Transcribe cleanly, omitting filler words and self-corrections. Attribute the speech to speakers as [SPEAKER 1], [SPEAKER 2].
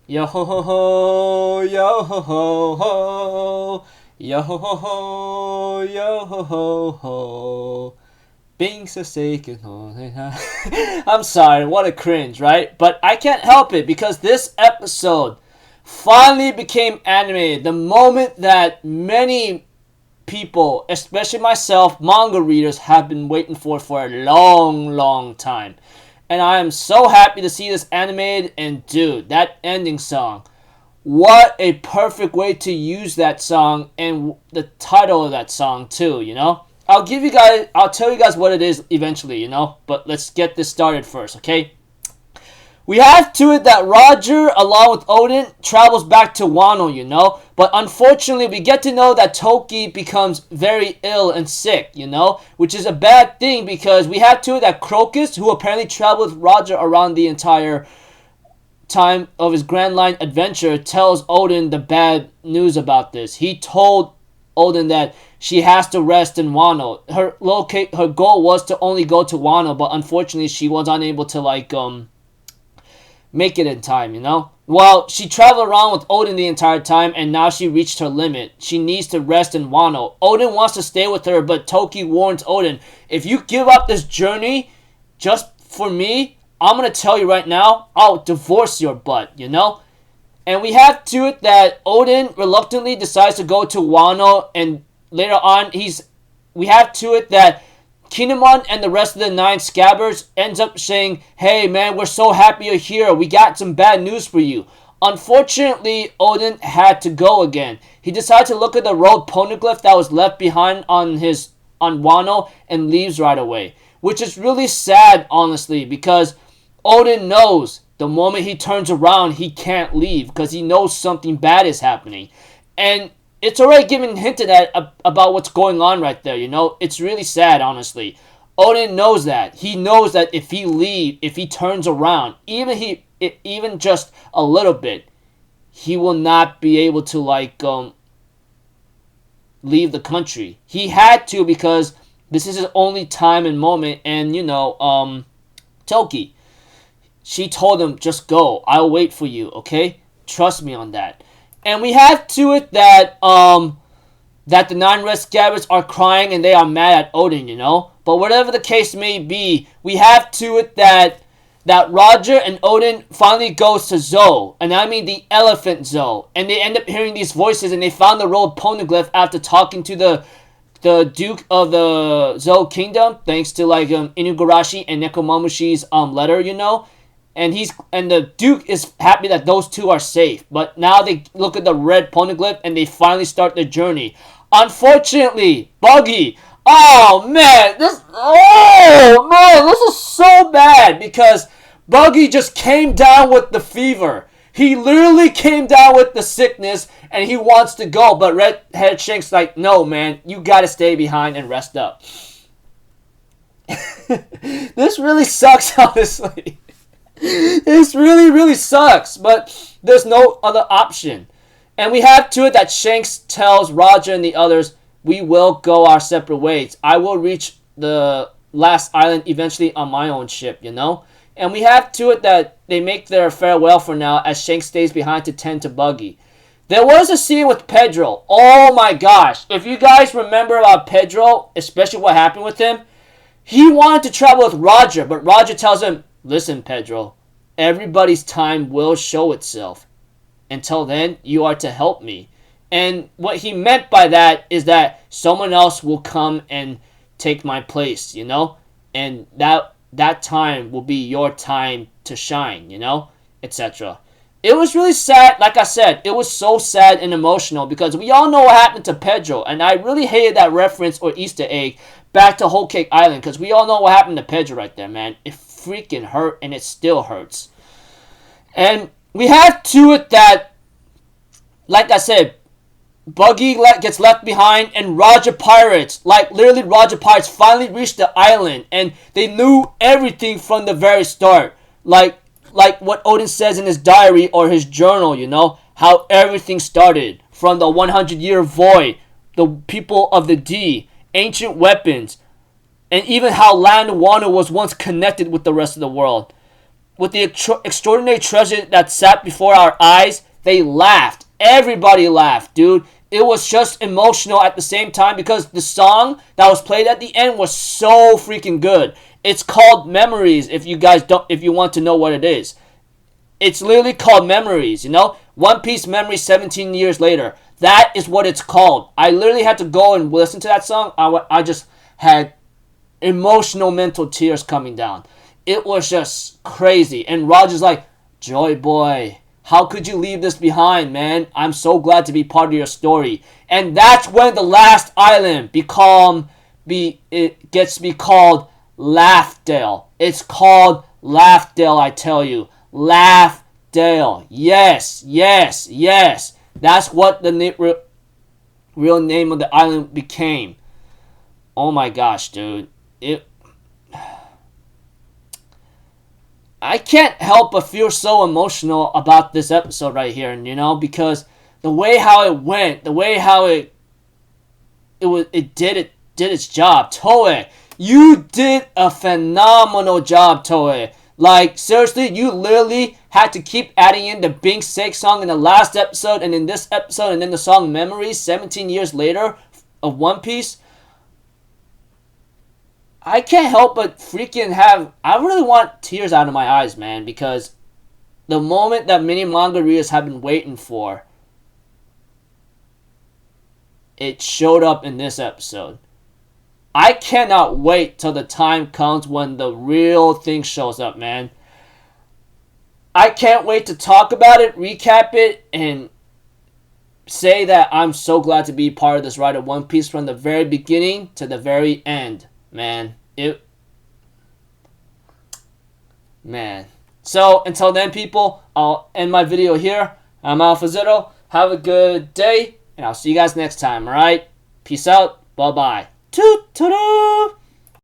[SPEAKER 1] Yo ho ho ho, yo ho ho ho, yo ho ho ho, yo ho ho ho. Being so sick and I'm sorry, what a cringe, right? But I can't help it because this episode finally became animated. The moment that many people, especially myself, manga readers, have been waiting for a long, long time. And I am so happy to see this animated. And dude, that ending song, what a perfect way to use that song and the title of that song too, you know? I'll tell you guys what it is eventually, you know? But let's get this started first, okay? We have to it that Roger, along with Odin, travels back to Wano, you know? But unfortunately, we get to know that Toki becomes very ill and sick, you know? Which is a bad thing because we have to it that Crocus, who apparently traveled with Roger around the entire time of his Grand Line adventure, tells Odin the bad news about this. He told Odin that she has to rest in Wano. Her goal was to only go to Wano, but unfortunately she was unable to make it in time, you know? Well, she traveled around with Odin the entire time, and now she reached her limit. She needs to rest in Wano. Odin wants to stay with her, but Toki warns Odin, if you give up this journey just for me, I'm going to tell you right now, I'll divorce your butt, you know? And we have to it that Odin reluctantly decides to go to Wano, and later on, we have to it that Kinemon and the rest of the 9 Scabbers ends up saying, hey man, we're so happy you're here. We got some bad news for you. Unfortunately, Odin had to go again. He decided to look at the road poneglyph that was left behind on Wano and leaves right away. Which is really sad, honestly, because Odin knows the moment he turns around, he can't leave because he knows something bad is happening. And it's already given hinted at about what's going on right there, you know? It's really sad, honestly. Odin knows that. He knows that if he turns around, even just a little bit, he will not be able to leave the country. He had to because this is his only time and moment, and Toki, she told him, just go. I'll wait for you, okay? Trust me on that. And we have to it that the 9 Red Scabbards are crying and they are mad at Odin, you know? But whatever the case may be, we have to it that Roger and Odin finally goes to Zou, and I mean the elephant Zou, and they end up hearing these voices, and they found the road poneglyph after talking to the Duke of the Zou Kingdom, thanks to Inugarashi and Nekomamushi's letter, you know? And the Duke is happy that those two are safe. But now they look at the red poneglyph and they finally start their journey. Unfortunately, Buggy. Oh man, this is so bad because Buggy just came down with the fever. He literally came down with the sickness and he wants to go, but Redhead Shank's like, no man, you gotta stay behind and rest up. This really sucks, honestly. This really, really sucks, but there's no other option. And we have to it that Shanks tells Roger and the others, we will go our separate ways. I will reach the last island eventually on my own ship, you know? And we have to it that they make their farewell for now as Shanks stays behind to tend to Buggy. There was a scene with Pedro. Oh my gosh. If you guys remember about Pedro, especially what happened with him, he wanted to travel with Roger, but Roger tells him, listen, Pedro, everybody's time will show itself. Until then, you are to help me. And what he meant by that is that someone else will come and take my place, you know? And that time will be your time to shine, you know? Etc. It was really sad. Like I said, it was so sad and emotional because we all know what happened to Pedro. And I really hated that reference or Easter egg back to Whole Cake Island because we all know what happened to Pedro right there, man. It freaking hurt and it still hurts. And we have to it that, like I said, Buggy gets left behind and Roger Pirates, literally Roger Pirates finally reached the island and they knew everything from the very start. Like what Odin says in his diary or his journal, you know, how everything started from the 100-year void, the people of the D, ancient weapons, and even how Land Wano was once connected with the rest of the world. with the extraordinary treasure that sat before our eyes, they laughed. Everybody laughed, dude. It was just emotional at the same time because the song that was played at the end was so freaking good. It's called Memories. If you want to know what it is, it's literally called Memories. You know, One Piece Memories 17 years later. That is what it's called. I literally had to go and listen to that song. I just had emotional mental tears coming down. It was just crazy. And Roger's like, Joy Boy, how could you leave this behind, man? I'm so glad to be part of your story. And that's when the last island it gets to be called Laughdale. It's called Laughdale, I tell you. Laughdale. Yes, yes, yes. That's what the real name of the island became. Oh my gosh, dude. I can't help but feel so emotional about this episode right here, and because the way how it went, the way how it did its job. Toei, you did a phenomenal job, Toei. Like, seriously, you literally had to keep adding in the Bing Sake song in the last episode, and in this episode, and then the song Memories 17 years later of One Piece. I can't help but I really want tears out of my eyes, man, because the moment that many manga readers have been waiting for, it showed up in this episode. I cannot wait till the time comes when the real thing shows up, man. I can't wait to talk about it, recap it, and say that I'm so glad to be part of this ride of One Piece from the very beginning to the very end. Man, So, until then, people, I'll end my video here. I'm Alpha Zero. Have a good day, and I'll see you guys next time, alright? Peace out. Bye-bye. Toot-toot-toot!